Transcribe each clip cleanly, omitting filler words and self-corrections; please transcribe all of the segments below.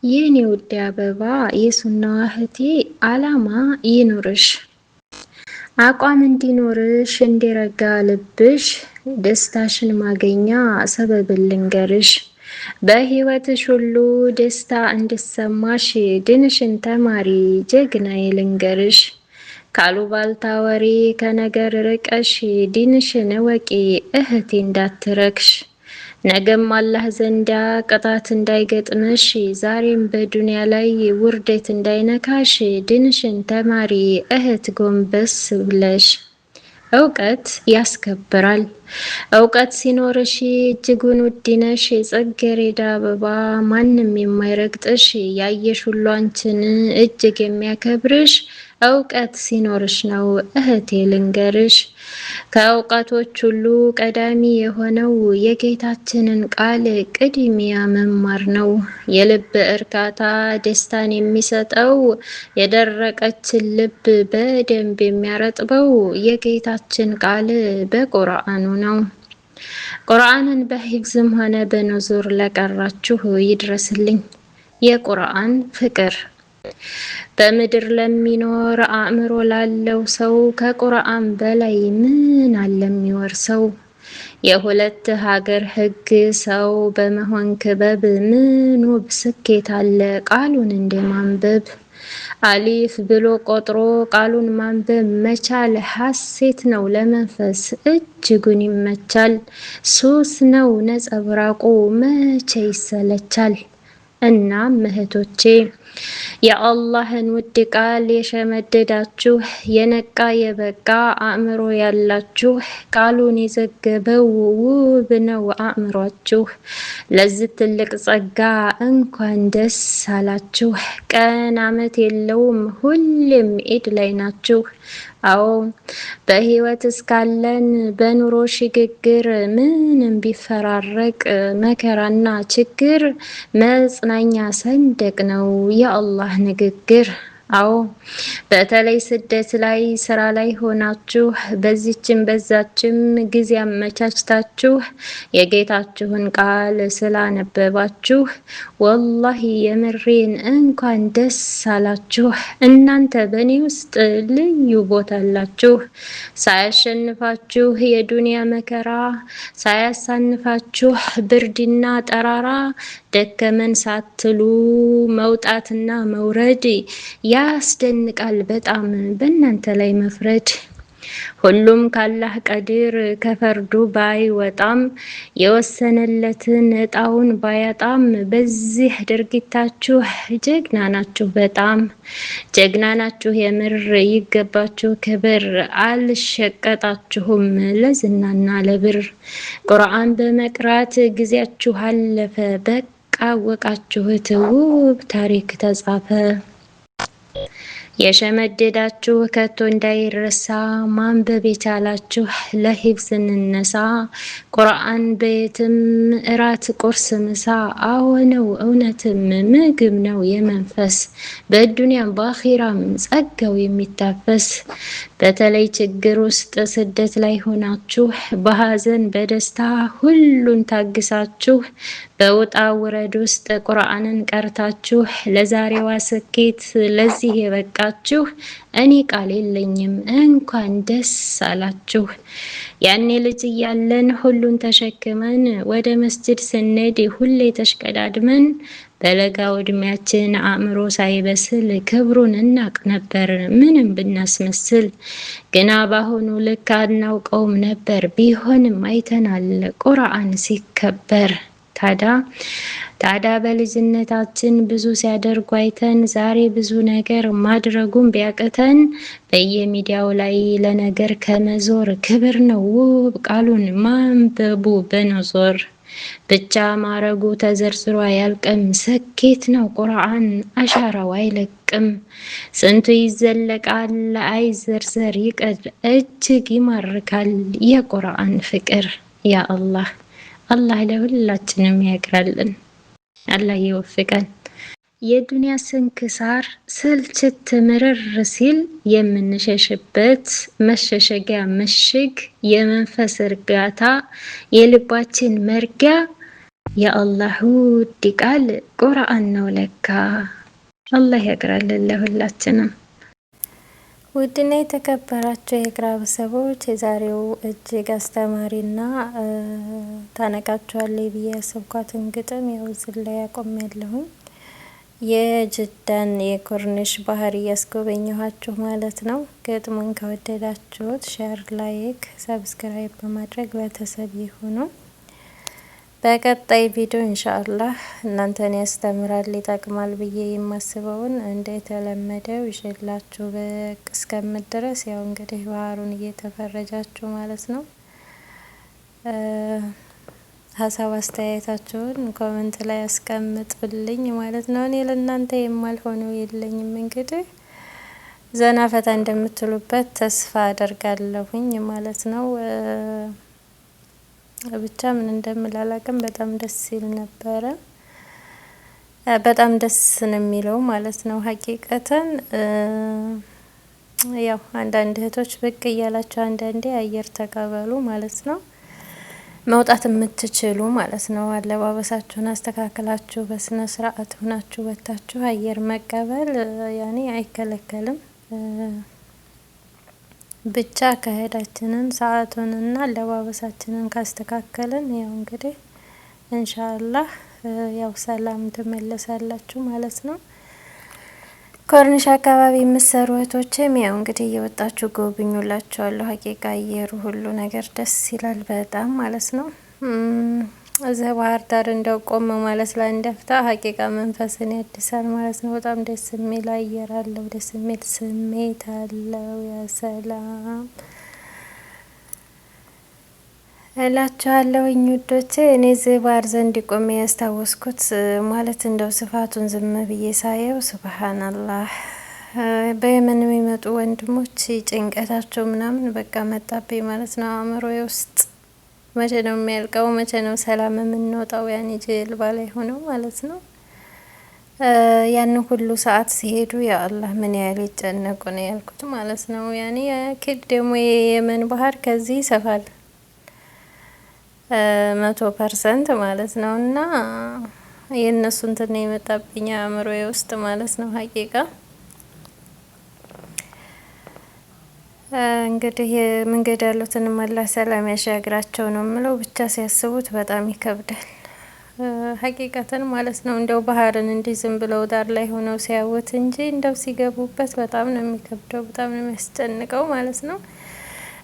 የኔ ውድ አበባ የሱናዋ እህቴ አላማ ይኑርሽ፣ አቋም እንዲኖርሽ፣ እንዲረጋ ልብሽ፣ ደስታሽን ማገኛ ሰበብ ልንገርሽ። በህይወትሽ ሁሉ ደስታ እንድሰማሽ ድንሽን ተማሪ ጀግናዬ ልንገርሽ። ካሉባልታ ወሬ ከነገር ርቀሽ ዲንሽን እወቂ እህቴ እንዳትረክሽ። ነገም አላህ ዘንዳ ቅጣት እንዳይገጥምሽ፣ ዛሬም በዱንያ ላይ ውርደት እንዳይነካሽ ድንሽን ተማሪ እህት ጎንበስ ብለሽ። እውቀት ያስከብራል። እውቀት ሲኖርሽ እጅጉን ውድ ነሽ። ጽጌረዳ አበባ ማንም የማይረግጥሽ፣ ያየሽ ሁሉ አንቺን እጅግ የሚያከብርሽ እውቀት ሲኖርሽ ነው እህቴ ልንገርሽ። ከእውቀቶች ሁሉ ቀዳሚ የሆነው የጌታችንን ቃል ቅድሚያ መማር ነው። የልብ እርካታ ደስታን የሚሰጠው፣ የደረቀችን ልብ በደንብ የሚያረጥበው የጌታችን ቃል በቁርአኑ ነው። ቁርአንን በሂፍዝም ሆነ በኑዙር ለቀራችሁ ይድረስልኝ የቁርአን ፍቅር። በምድር ለሚኖር አእምሮ ላለው ሰው ከቁርአን በላይ ምን አለ የሚወርሰው? የሁለት ሀገር ህግ ሰው በመሆን ክበብ ምን ውብ ስኬት አለ ቃሉን እንደ ማንበብ። አሊፍ ብሎ ቆጥሮ ቃሉን ማንበብ መቻል ሐሴት ነው ለመንፈስ እጅጉን ይመቻል። ሱስ ነው ነጸብራቁ መቼ ይሰለቻል። እናም እህቶቼ የአላህን ውድ ቃል የሸመደዳችሁ የነቃ የበቃ አእምሮ ያላችሁ ቃሉን የዘገበው ውብ ነው አእምሯችሁ። ለዚህ ትልቅ ጸጋ እንኳን ደስ አላችሁ። ቀን አመት የለውም ሁሌም ኢድ ላይ ናችሁ። አዎ በህይወት እስካለን በኑሮ ሽግግር ምንም ቢፈራረቅ መከራና ችግር መጽናኛ ሰንደቅ ነው የአላህ ንግግር። አዎ በተለይ ስደት ላይ ስራ ላይ ሆናችሁ በዚችም በዛችም ጊዜ አመቻችታችሁ የጌታችሁን ቃል ስላነበባችሁ ወላሂ የምሬን እንኳን ደስ አላችሁ። እናንተ በእኔ ውስጥ ልዩ ቦታ አላችሁ። ሳያሸንፋችሁ የዱንያ መከራ፣ ሳያሳንፋችሁ ብርድና ጠራራ፣ ደከመን ሳትሉ መውጣትና መውረድ ያስደንቃል በጣም በእናንተ ላይ መፍረድ። ሁሉም ካላህ ቀድር ከፈርዱ ባይወጣም የወሰነለትን እጣውን ባያጣም በዚህ ድርጊታችሁ ጀግና ናችሁ በጣም ጀግና ናችሁ የምር ይገባችሁ ክብር። አልሸቀጣችሁም ለዝናና ለብር። ቁርአን በመቅራት ጊዜያችሁ አለፈ በቃ አወቃችሁት ውብ ታሪክ ተጻፈ። የሸመደዳችሁ ከቶ እንዳይረሳ ማንበብ የቻላችሁ ለሂፍዝ እንነሳ። ቁርአን በየትም እራት ቁርስ ምሳ፣ አዎ ነው እውነትም ምግብ ነው የመንፈስ በዱንያም በአኺራም ጸጋው የሚታፈስ። በተለይ ችግር ውስጥ ስደት ላይ ሆናችሁ በሀዘን በደስታ ሁሉን ታግሳችሁ በውጣ ውረድ ውስጥ ቁርአንን ቀርታችሁ ለዛሬዋ ስኬት ለዚህ የበቃችሁ እኔ ቃል የለኝም እንኳን ደስ አላችሁ። ያኔ ልጅ እያለን ሁሉን ተሸክመን ወደ መስጂድ ስንሄድ ሁሌ ተሽቀዳድመን በለጋው እድሜያችን አእምሮ ሳይበስል ክብሩን እናቅ ነበር ምንም ብናስመስል። ግና ባሁኑ ልክ አናውቀውም ነበር ቢሆንም አይተናል ቁርአን ሲከበር። ታዳ በልጅነታችን ብዙ ሲያደርጉ አይተን ዛሬ ብዙ ነገር ማድረጉን ቢያቅተን በየሚዲያው ላይ ለነገር ከመዞር ክብር ነው ውብ ቃሉን ማንበቡ በነዞር። ብቻ ማረጉ ተዘርዝሮ አያልቅም ስኬት ነው ቁርአን አሻራው አይለቅም። ስንቱ ይዘለቃል አይዘርዘር ይቅር እጅግ ይማርካል የቁርአን ፍቅር። ያ አላህ አላህ ለሁላችንም ያቅራልን፣ አላህ ይወፍቀን። የዱንያ ስንክሳር ስልችት ምርር ሲል የምንሸሽበት መሸሸጊያ ምሽግ የመንፈስ እርጋታ የልባችን መርጊያ የአላህ ውድ ቃል ቁርአን ነው ለካ። አላህ ያግራልን ለሁላችንም። ውድና የተከበራችሁ የኢቅራ ቤተሰቦች የዛሬው እጅግ አስተማሪና ታነቃችኋለች ብዬ ያሰብኳትን ግጥም ያው እዚህ ላይ ያቆሚያለሁኝ። የጅዳን የኮርኒሽ ባህር እያስጎበኘኋችሁ ማለት ነው። ግጥሙን ከወደዳችሁት ሼር፣ ላይክ፣ ሰብስክራይብ በማድረግ ቤተሰብ ይሁኑ። በቀጣይ ቪዲዮ ኢንሻአላህ እናንተን ያስተምራል ይጠቅማል ብዬ የማስበውን እንደተለመደው ይዤላችሁ ብቅ እስከምድረስ ያው እንግዲህ ባህሩን እየተፈረጃችሁ ማለት ነው። ሀሳብ አስተያየታችሁን ኮሜንት ላይ አስቀምጡልኝ ማለት ነው። እኔ ለእናንተ የማልሆነው የለኝም። እንግዲህ ዘና ፈታ እንደምትሉበት ተስፋ አደርጋለሁኝ ማለት ነው። ብቻ ምን እንደምላላቅም በጣም ደስ ይል ነበረ። በጣም ደስ ነው የሚለው ማለት ነው። ሀቂቀተን ያው አንዳንድ እህቶች ብቅ እያላችሁ አንዳንዴ አየር ተቀበሉ ማለት ነው። መውጣት የምትችሉ ማለት ነው። አለባበሳችሁን አስተካክላችሁ በስነ ስርዓት ሆናችሁ ወጥታችሁ አየር መቀበል ያኔ አይከለከልም። ብቻ አካሄዳችንን ሰዓቱንና አለባበሳችንን ካስተካከልን ያው እንግዲህ ኢንሻአላህ ያው ሰላም ትመለሳላችሁ ማለት ነው። ኮርኒሽ አካባቢ የምትሰሩ እህቶችም ያው እንግዲህ እየወጣችሁ ጎብኙላችኋለሁ። ሀቂቃ አየሩ ሁሉ ነገር ደስ ይላል በጣም ማለት ነው። እዚህ ባህር ዳር እንደው ቆም ማለት ላይ እንደፍታ ሀቂቃ መንፈስን ያድሳል ማለት ነው። በጣም ደስ የሚል አየር አለው፣ ደስ የሚል ስሜት አለው። ያ ሰላም እላችኋለሁ ውዶቼ። እኔ እዚህ ባህር ዘንድ ቆሜ ያስታወስኩት ማለት እንደው ስፋቱን ዝም ብዬ ሳየው ሱብሃንአላህ በየመን የሚመጡ ወንድሞች ጭንቀታቸው ምናምን በቃ መጣብኝ ማለት ነው አእምሮዬ ውስጥ። መቼ ነው የሚያልቀው? መቼ ነው ሰላም የምንወጣው? ያኔ ጀልባ ላይ ሆነው ማለት ነው። ያን ሁሉ ሰዓት ሲሄዱ ያ አላህ ምን ያህል ይጨነቁ ነው ያልኩት ማለት ነው። ያኔ አኪድ ደግሞ የየመን ባህር ከዚህ ይሰፋል 100% ማለት ነው። እና የእነሱ እንትን የመጣብኝ አእምሮዬ ውስጥ ማለት ነው ሀቂቃ እንግዲህ መንገድ ያሉትን አላህ ሰላም ያሻግራቸው ነው የምለው። ብቻ ሲያስቡት በጣም ይከብዳል ሀቂቀትን ማለት ነው። እንደው ባህርን እንዲህ ዝም ብለው ዳር ላይ ሆነው ሲያዩት እንጂ እንደው ሲገቡበት በጣም ነው የሚከብደው፣ በጣም ነው የሚያስጨንቀው ማለት ነው።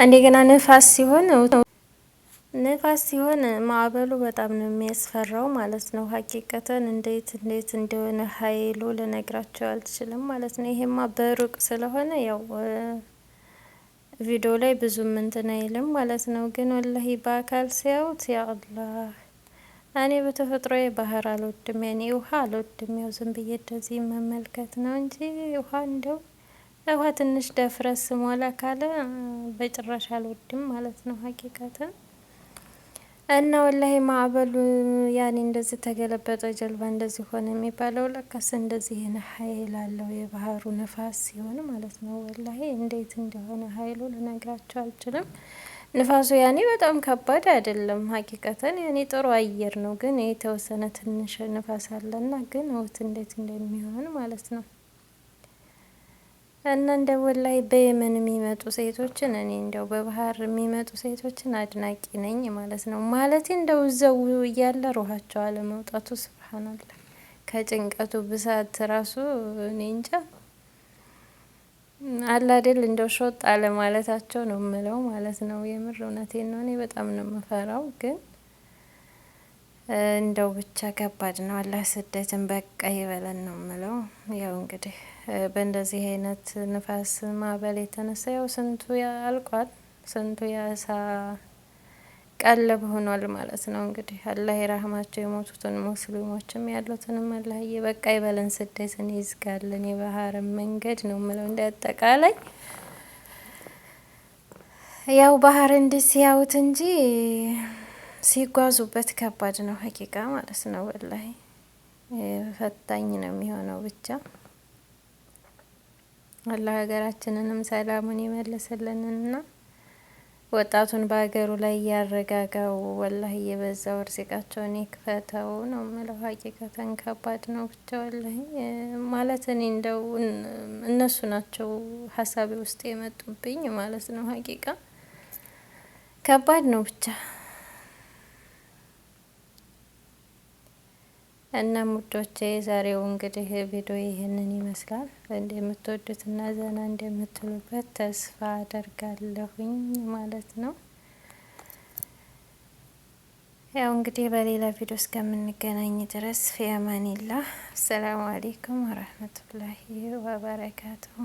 እንደገና ንፋስ ሲሆን ማዕበሉ በጣም ነው የሚያስፈራው ማለት ነው። ሀቂቀትን እንዴት እንደሆነ ኃይሉ ልነግራቸው አልችልም ማለት ነው። ይሄማ በሩቅ ስለሆነ ያው ቪዲዮ ላይ ብዙም እንትን አይልም ማለት ነው። ግን ወላሂ በአካል ሲያዩት ያ አላህ እኔ በተፈጥሮዬ ባህር አልወድም፣ ያኔ ውሃ አልወድም። ያው ዝም ብዬ እንደዚህ መመልከት ነው እንጂ ውሃ እንደው ውሃ ትንሽ ደፍረስ ሞላ ካለ በጭራሽ አልወድም ማለት ነው ሀቂቀትን። እና ወላሂ ማዕበሉ ያኔ እንደዚህ ተገለበጠ ጀልባ እንደዚህ ሆነ የሚባለው ለካስ እንደዚህ ኃይል አለው የባህሩ ነፋስ ሲሆን ማለት ነው። ወላሂ እንዴት እንደሆነ ኃይሉ ልነግራቸው አልችልም። ንፋሱ ያኔ በጣም ከባድ አይደለም ሀቂቀተን ያኔ ጥሩ አየር ነው። ግን የተወሰነ ትንሽ ንፋስ አለና ግን ወት እንዴት እንደሚሆን ማለት ነው። እና እንደ ወላይ በየመን የሚመጡ ሴቶችን እኔ እንደው በባህር የሚመጡ ሴቶችን አድናቂ ነኝ ማለት ነው። ማለት እንደው እዛው እያለ ሩሃቸው አለመውጣቱ ሱብሃንአላህ ከጭንቀቱ ብዛት ራሱ እኔ እንጃ አለ አይደል እንደው ሾጥ አለ ማለታቸው ነው የምለው ማለት ነው። የምር እውነቴን ነው። እኔ በጣም ነው የምፈራው ግን እንደው ብቻ ከባድ ነው። አላህ ስደትን በቃ ይበለን ነው የምለው። ያው እንግዲህ በእንደዚህ አይነት ንፋስ ማዕበል የተነሳ ያው ስንቱ ያልቋል፣ ስንቱ ያሳ ቀለብ ሆኗል ማለት ነው። እንግዲህ አላህ ይራህማቸው የሞቱትን ሙስሊሞችም ያሉትንም አላህ በቃ ይበለን፣ ስደትን ይዝጋልን፣ የባህር መንገድ ነው የምለው። እንደ አጠቃላይ ያው ባህር እንዲህ ሲያዩት እንጂ ሲጓዙበት ከባድ ነው ሀቂቃ ማለት ነው። ወላሂ ፈታኝ ነው የሚሆነው። ብቻ አላህ ሀገራችንንም ሰላሙን ይመልስልንና ወጣቱን በሀገሩ ላይ ያረጋጋው። ወላሂ የበዛው እርዚቃቸውን ይክፈተው ነው የምለው። ሀቂቀተን ከባድ ነው ብቻ ወላሂ ማለት እኔ እንደው እነሱ ናቸው ሀሳቤ ውስጥ የመጡብኝ ማለት ነው። ሀቂቃ ከባድ ነው ብቻ እና ሙዶቼ ዛሬው እንግዲህ ቪዲዮ ይህንን ይመስላል። እንደምትወዱትና ዘና እንደምትሉበት ተስፋ አደርጋለሁኝ ማለት ነው። ያው እንግዲህ በሌላ ቪዲዮ እስከምንገናኝ ድረስ ፊ አማኒላህ። አሰላሙ አለይኩም ወራህመቱላሂ ወበረካቱሁ።